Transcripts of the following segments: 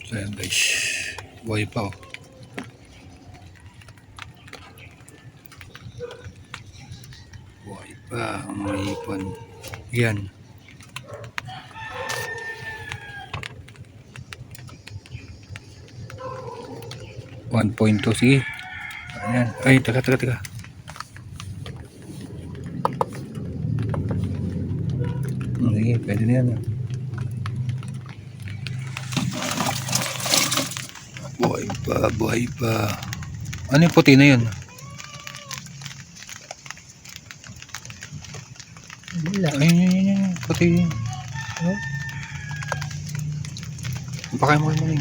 So ayan guys, buhay pa oh. Buhay pa ang mga ipon. Yan. $1.2, sige. Ayan. Ay, taga. Sige, pwede na yan. Buhay pa. Ano yung puti na yun? Ayun. Puti yun. Baka mo yun.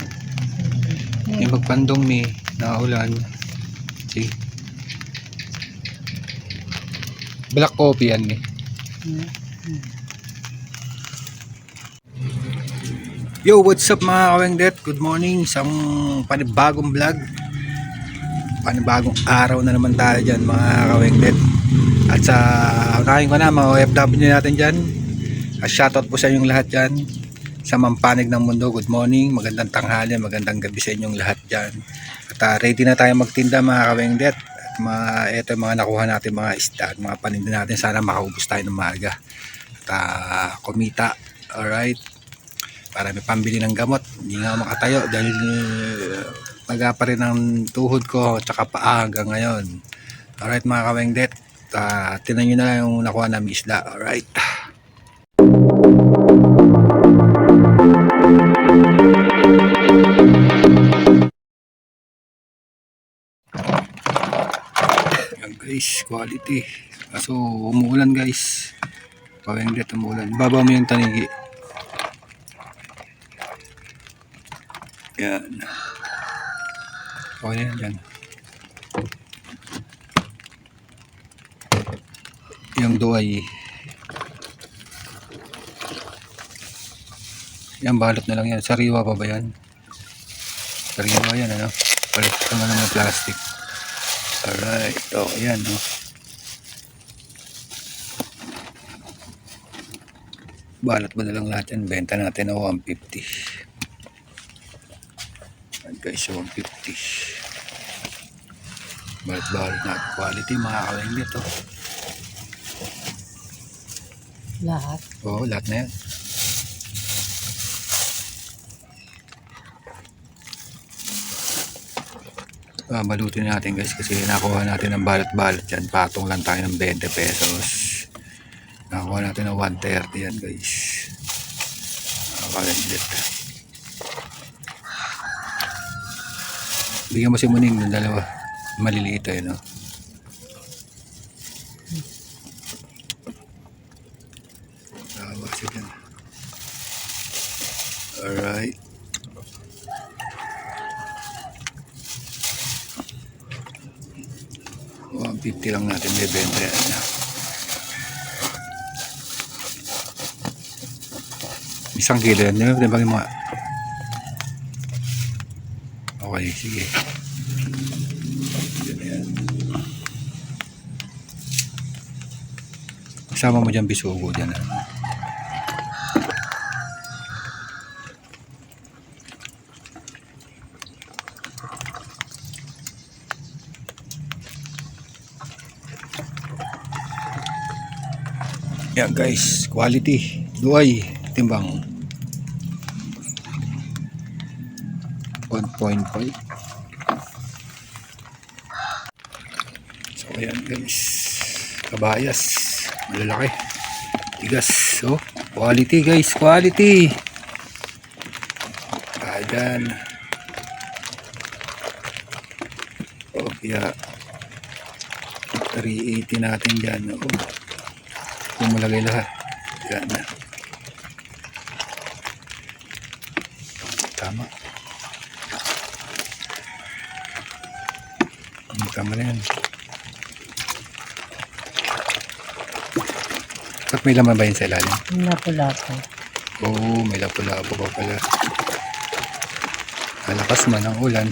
Yung magpandong ni naulan. Sige. Black coffee yan eh. Yo, what's up mga kawengdet? Good morning. Isang panibagong vlog. Panibagong araw na naman tayo dyan mga kawengdet. At sa unahin ko na mga OFW natin dyan. Shoutout po sa inyong lahat dyan. Sa mampanig ng mundo, good morning. Magandang tanghali, magandang gabi sa inyong lahat dyan. At ready na tayo magtinda mga kawengdet. At ito mga nakuha natin mga isda at mga paninda natin. Sana makaubos tayo ng maaga. At kumita. Alright. Para may pambili ng gamot. Hindi nga makatayo dahil maga pa rin ang tuhod ko at saka paa hanggang ngayon. Alright mga kawengdet, tinan nyo na lang yung nakuha namin isda. Alright. Yan guys, quality. So umuulan guys. Kawengdet, umuulan. Baba mo yung tanigi. Yan. Okay na yan. Yung duay. Yan, balot na lang yan. Sariwa pa ba yan? Sariwa yan, ano? Palit ka naman ng plastic. Alright. O, yan, no? Balot ba na lang lahat yan? Benta natin o 150. Guys, 150. Balit na quality mga kawengdet to. Lahat? Oo, lahat na yan. Balutin natin guys kasi nakuha natin ng balot yan. Patong lang tayo ng 20 pesos. Nakuha natin ng 130 yan guys. Mga kawengdet. Bigyan mo si Muning ng dalawa. Maliliit eh, no? Nakabasig yan. Alright. $150 lang natin bebenta yan. Isang kilo yan. Di ba yung mga... Okay, sige. Kasama mo dyan bisugo dyan. Yan guys, quality. Duay, timbang. 1.5. So ayan guys, kabayas malalaki, tigas. So quality guys, quality. Ayan. O kaya 380 natin dyan. O pumalagay lahat yan na. Tama. Tama na yan. At may laman ba yun sa ilalim? Lapu-lapu. Oo, may lapu-lapu pa pala. Malakas man ang ulan.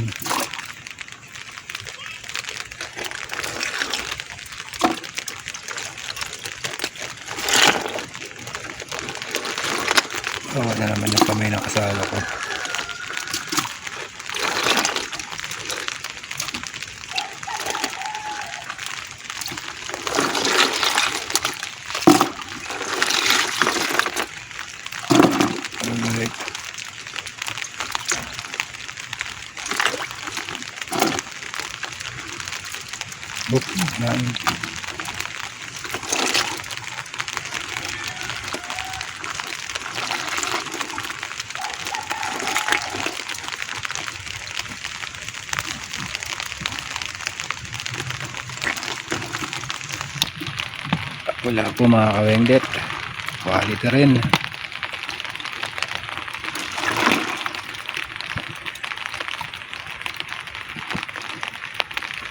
Oo na naman yung kamay ng kasala ko. Book. Yan. Wala po mga kawengdet. Quality rin.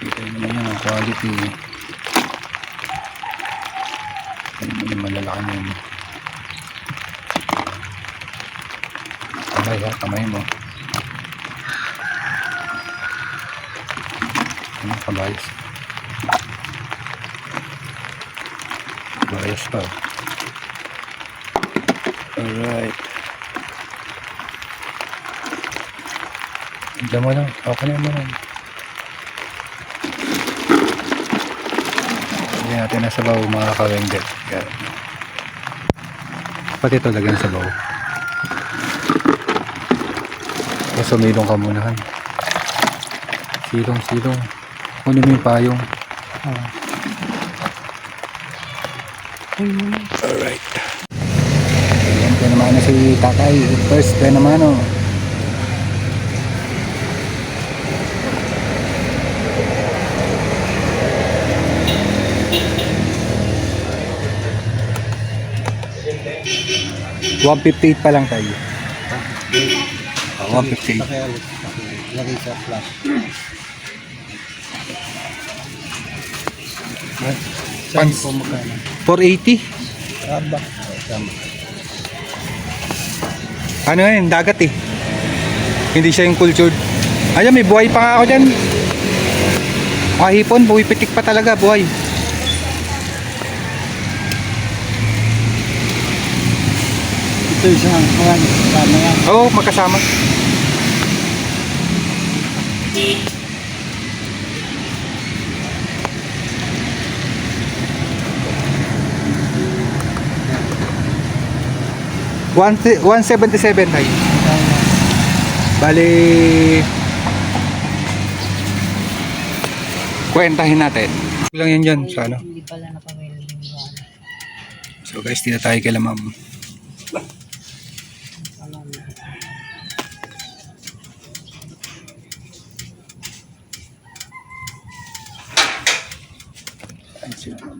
Kita naman yan ang quality. Ay, malalaki na yun. Kamay ha, kamay mo. Ano kabayos? Kabayos pa. Alright. Diyan mo lang. Okay na mo lang. Hindi natin nasa baw mga kawengdet. Yan. Pati ito lagyan sa baw. Kaya sumilong ka muna. Han. Silong. Kunin mo yung payong. Alright. Ayan po naman na si tatay. First pa naman o. $158 pa lang tayo. 158. Lagay sa flash. Pans Po magkano? 480. Aba. Tama. Ano yan? Dagat eh. Hindi siya yung cultured. Ayan, may buhay pa nga ako dyan. Hipon, buhay pitik pa talaga, buhay. Ito isang kuhan. Tama yan. Oo, magkasama. $177 tayo. Bali, kwentahin natin. Lang yan dyan sa ano. Hindi pala napamili yung So guys, dito tayo kay ma'am. Ayun sila, ma'am.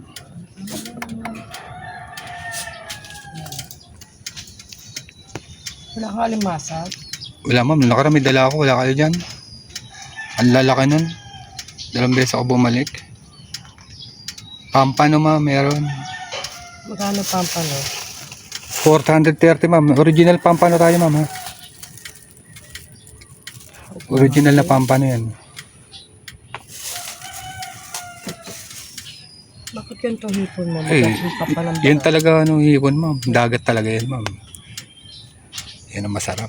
Wala kang alimasag. Wala ma'am, nakarami dala ako, wala kayo dyan. Ang lalaki nun. 2 beses ako bumalik. Pampano ma'am, meron. Magkano pampano? 430 ma'am. Original pampano tayo ma'am ha. Original na pampano yan. Bakit ganito hipon mo? Eh, Magkano yan talaga ano hipon ma'am. Dagat talaga yan ma'am. Yan ang masarap.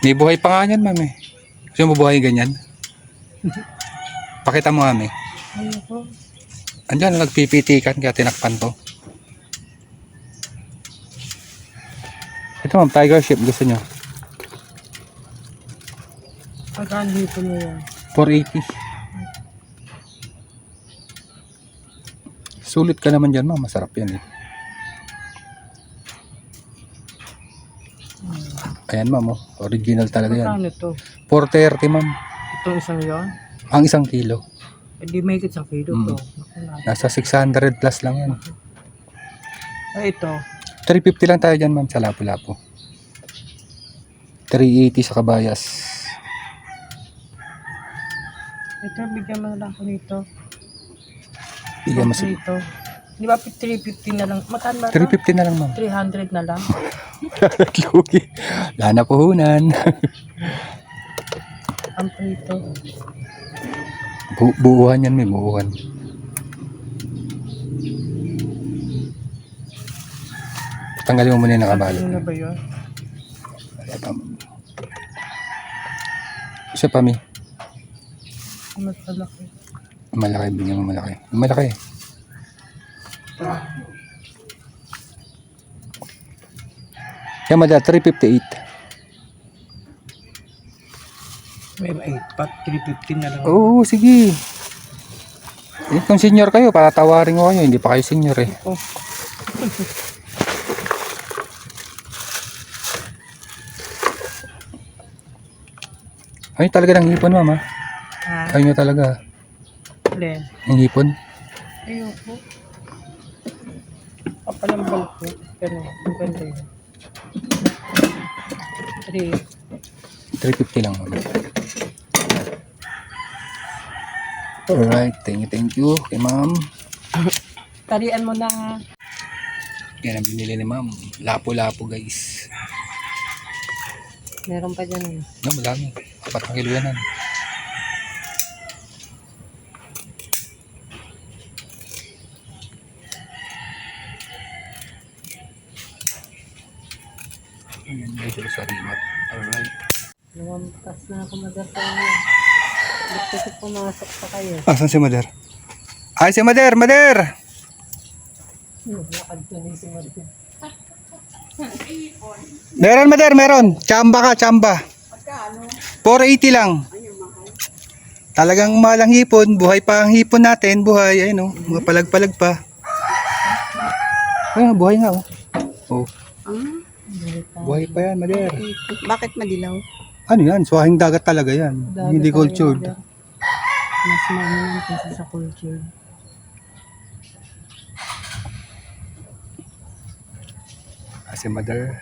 May buhay pa nga yan ma'am eh. Gusto mo buhay ganyan? Pakita mo ma'am eh. Ano ko? Andyan nagpipitikan kaya tinakpan to. Ito ma'am, tiger ship gusto nyo. Magkano hipon mo yan? 480. Sulit ka naman dyan ma'am, masarap yan eh. Ayan ma'am, oh. Original talaga yan. Magkano to? 430 ma'am. Itong isang yon? Ang 1 kilo. Hindi may higit sa kilo to. Nasa 600 plus lang yan. Ay, ito. 350 lang tayo dyan ma'am sa Lapu-Lapu. 380 sa Kabayas. Ito, bigyan mo na lang ako nito. Bigyan mo sa Ito. Di ba 350 na lang? Magkano ba ito? 350 na lang ma'am. 300 na lang. Lugi. Wala na puhunan. Ang prito. Buuhan yan, may buuhan. Tanggalin mo muna yung nakabalo. Ano na ba yun? Wala pa. Isa pa mi. Mas malaki. Malaki, bigyan mo malaki. Malaki. Yan mada, 358. May 8 pat, 315 na lang. Oo, sige. Eh, kung senior kayo, patatawarin ko kayo. Hindi pa kayo senior eh. Oh. Ay, talaga ng hipon, ma'am, ha? Ah, Ayaw nyo talaga. Len. Ng hipon. Ayoko. Kapalambal ko. Pero, ang ganda yun. 350 lang, ma'am. Alright, thank you kay ma'am. Tarian mo na. Yan ang binili ni ma'am. Lapo-lapo, guys. Meron pa dyan. No, madami. 4 na kilo yan. Ayan guys, sila sa remote. Alright. Lumampas na ako magasal niya. Gusto ko pumasok pa kayo. Asan si Mader? Ay, si Mader! Mader! Lakad ko ni si Martin. Meron, Mader, meron. Chamba ka, chamba. 480 lang. Talagang mahal ang hipon. Buhay pa ang hipon natin. Buhay, ayun, oh. Mga palag-palag pa. Ayun, buhay nga, oh. Oh. Buhay pa yan, Mader. Bakit madilaw? Ano yan? Swahing dagat talaga yan. Hindi cultured. Mas mahal kaysa sa culture. Kasi Mader.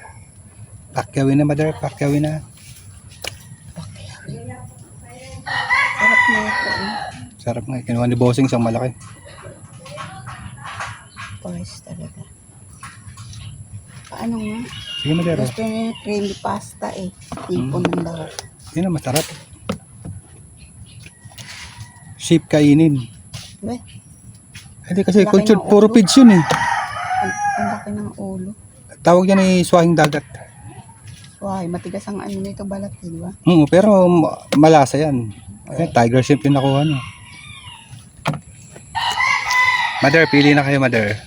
Pakyawin na, Mader. Pakyawin na. Sarap na ito. Sarap nga. Kinuha ni Bossing isang malaki. Pars talaga. Paano nga? Sige, Mader. Oh. Gusto niya yung creamy pasta eh. Ipon ng lahat. Yun ang masarap. Sheep kainin. Be, Hindi kasi Laki cultured. ng Puro ulo. feeds yun eh. ang laki ng ulo. Tawag yan ay swahing dagat. Why, matigas ang ano nito balat, eh, di ba? Pero malasa yan. Ay, tiger shrimp yung nakuha no. Mother, pili na kayo, Mother.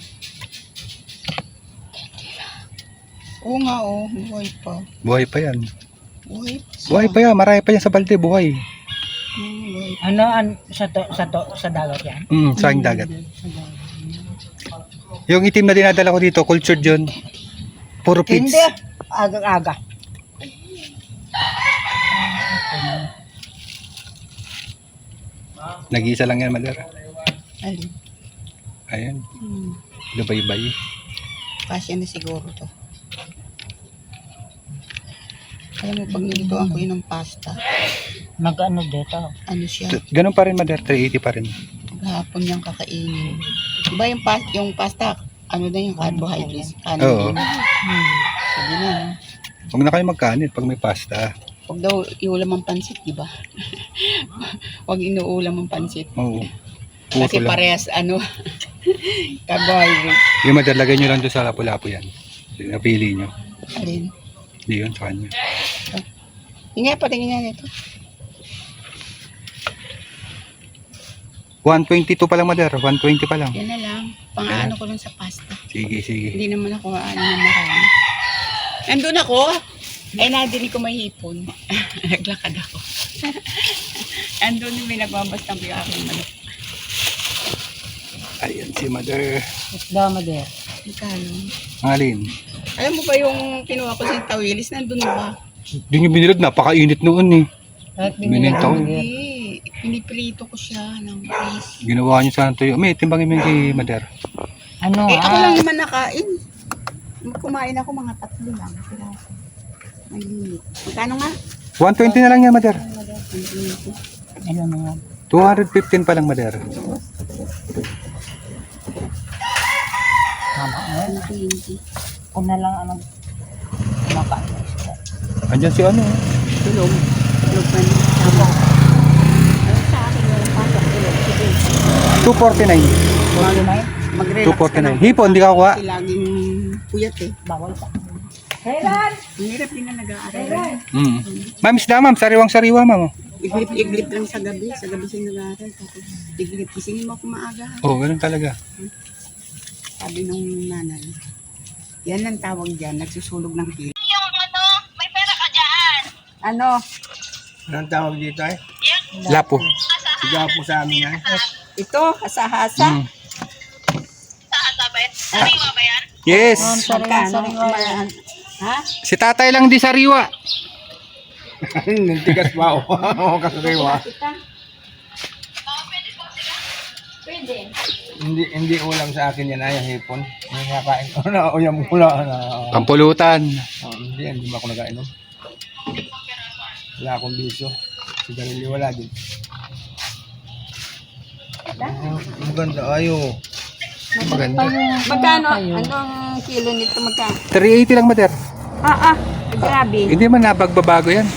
Oo nga oh, buhay pa. Buhay pa yan. Buhay pa siya. Buhay pa yan. Marami pa yan sa balde. Buhay. Buhay pa. Ano, sa dagat yan? Swahing dagat. Yung itim na dinadala ko dito, cultured yun. Puro feeds. Hindi. Aga-aga. Nag-iisa lang yan, Mother. Alin? Ayan. Lubaybay. Pasya na siguro to. Alam mo, pag nilituan ko yun ng pasta, Mag-ano dito? ano siya, Ganun pa rin, Mother. 380 pa rin. maghapon niyang kakainin. Diba yung pasta, ano na yung carbohydrates? Kanin Oo. din. Sige na. No? Huwag na kayo magkanit pag may pasta. Huwag daw iulam ang pansit, di ba? Huwag inuulam ang pansit. Oo. Kasi Puso lang. parehas, ano, carbohydrates. Yung Mother, lagay nyo lang doon sa lapu-lapu yan. Napili nyo. Alin? Hindi yun sa kanya. Hindi nga, patingin niya nito. 122 pa lang, Mother. 120 pa lang. Yan na lang. Pang-ano ko lang sa pasta. Sige, sige. Hindi naman ako ano na marami. Nandun ako. Ay, nadinig ko may hipon. Naglakad ako. Nandun may nagbabastang ko yung aking manok. Ayan si Mother. Isda mo there. Ikano. Alin? Alam mo ba yung kinuha ko sa tawilis? Nandun na ba? Hindi nyo binilad. Napakainit noon eh. Kahit Binenta ko. Hindi. Piniprito ko siya ng rice. Ginawa nyo sana tuyo. May timbangin mo yung kay Mother. Ano Ako lang naman nakain. Kumain ako mga 3 lang. Piraso. May limit. Magkano nga? 120 na lang yan, Mother. Ano na nga? 215 pa lang, Mother. Tama. 120. Kung na lang ang kumakain ng isda. Andyan si ano. Tulog. Tulog pa niya. Tama. Ayun sa akin, walang pasok. Tulog. Sige. 249. Mag-relax ka na. 249. Hipon, di ka kuha. Kasi laging puyat eh. Bawal pa. Ang hirap din na nag-aaral. Ma'am, isda, ma'am. Sariwang-sariwa, ma'am. Iglip lang sa gabi. Sa gabi siya nag-aaral. Tapos iglip. Gisingin mo ako maaga. Oo, ganun talaga. Sabi nung nanay. Yan ang tawag dyan. Nagsusulog ng pila. Yung ano, may pera ka dyan. Ano? Anong tawag dito ay? Lapo. Sigaw po sa amin yan. Ito, hasa-hasa. Mm. Yes. Magkano? Ha? Si tatay lang di sariwa. Tigas pa ako. Kasariwa. Pwede. Hindi ulam sa akin yan ay hipon. May nakain ko na uyam ko na. Pampulutan. Hindi ba ako nagainom? Wala akong bisyo. Sigarilyo wala din. Ang ganda ayo. Maganda. Magkano? Anong kilo nito? Magkano? 380 lang, Mader. Grabe. Hindi man napagbabago yan.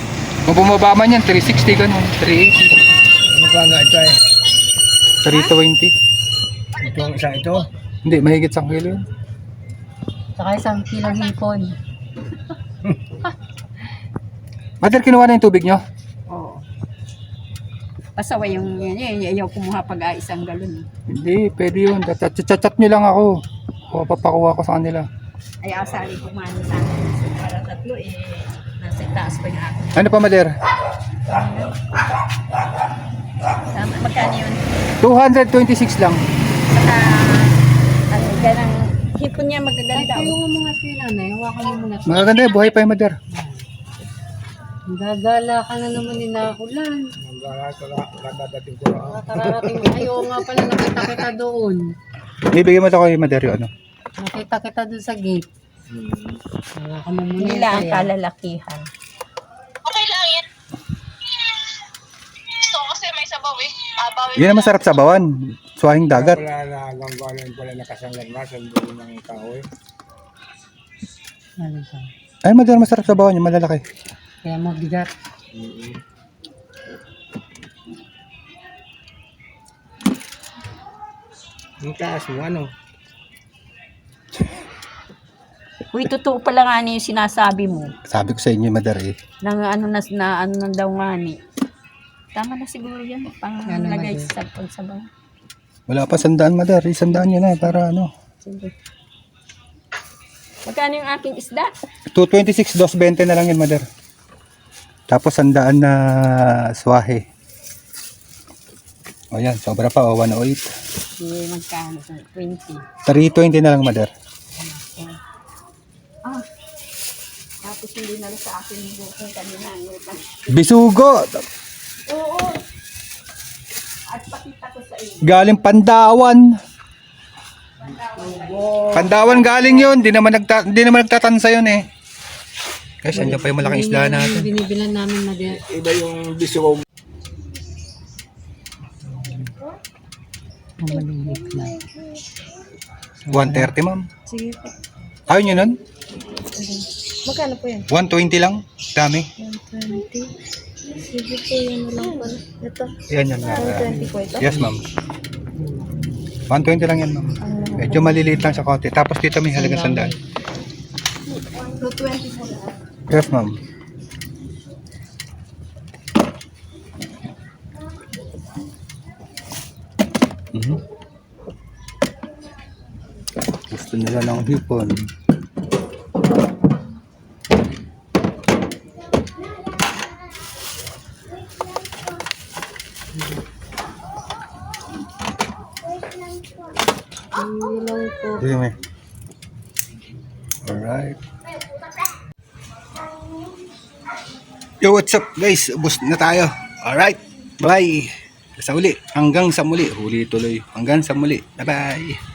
Kung bumaba man yan, 360 ganun. 380. Ano pa nga ito ay? 320. Itong isa ito. Hindi, mahigit 1 kilo yun. Saka 1 kilo hipon. Mader, kinuha na yung tubig nyo? Oo. Pasaway yung ayaw kumuha pag isang galon. Hindi, pwede yun. Chat nyo lang ako. O, papakuha ko sa kanila. Ay asali kumano sa akin. So, para tatlo nasa taas pa yung ako. Ano pa, Mader? Magkano yun? 226 lang. Saka ganang hipon niya magaganda. Ay, mo mga sinanay. Hawakan mo muna. Magaganda yun, buhay pa yung Mader. Gagala ka na naman ni Nakulan. Nadadating ko na. Kararating mo. Ay, oo nga pala, nakita kita doon. Ibigay mo ito kay Mader yung ano. Nakita kita doon sa gate. Hawakan mo muna. Nila ang yan. kalalakihan. Okay lang yan. Gusto ko kasi may sabaw eh. Yan ang masarap sa bawan. Suwahing dagat. Wala na ganggalan pala nakasanggan na sa dulo ng kahoy. Ano ba? Ay, Mader, masarap sa bawan yung malalaki. Kaya mabigat. Ang taas mo ano? Uy, totoo pala nga yung sinasabi mo. Sabi ko sa inyo, Mader eh. Nang ano na daw nga ni. Tama na siguro yan. Panglagay sa pagsabaw. Wala pa 100, Mader. 100 yan na para ano. Sige. Magkano yung aking isda? 226, 220 na lang yan, Mader. Tapos 100 na swahe. O yan, sobra pa. O, 108. Magkano? 20. 320 na lang, Mader. Tapos hindi na sa akin yung bukong kanina. Bisugo! Oo. At pakita ko sa iyo. Galing Pandawan. Pandawan galing yun. Di naman nagtatansa yun eh. Guys, andyan pa yung malaking isla natin. Binibilan namin na din. Iba yung bisyo. Maliliit na. 130, ma'am. Sige po. Ayaw nyo nun? Magkano po yan? 120 lang. Dami. 120. Sige po, yan na lang pala. Ito. Yan yan. 120 po ito? Yes, ma'am. 120 lang yan, ma'am. Medyo maliliit lang sa konti. Tapos dito may halagang 100. 220 po lang. Yes, ma'am. Gusto nila ng hipon. Sige, may. Alright. Yo, what's up guys? Ubus na tayo. Alright. Bye. Sa uli. Hanggang sa muli. Huli tuloy. Hanggang sa muli. Bye-bye.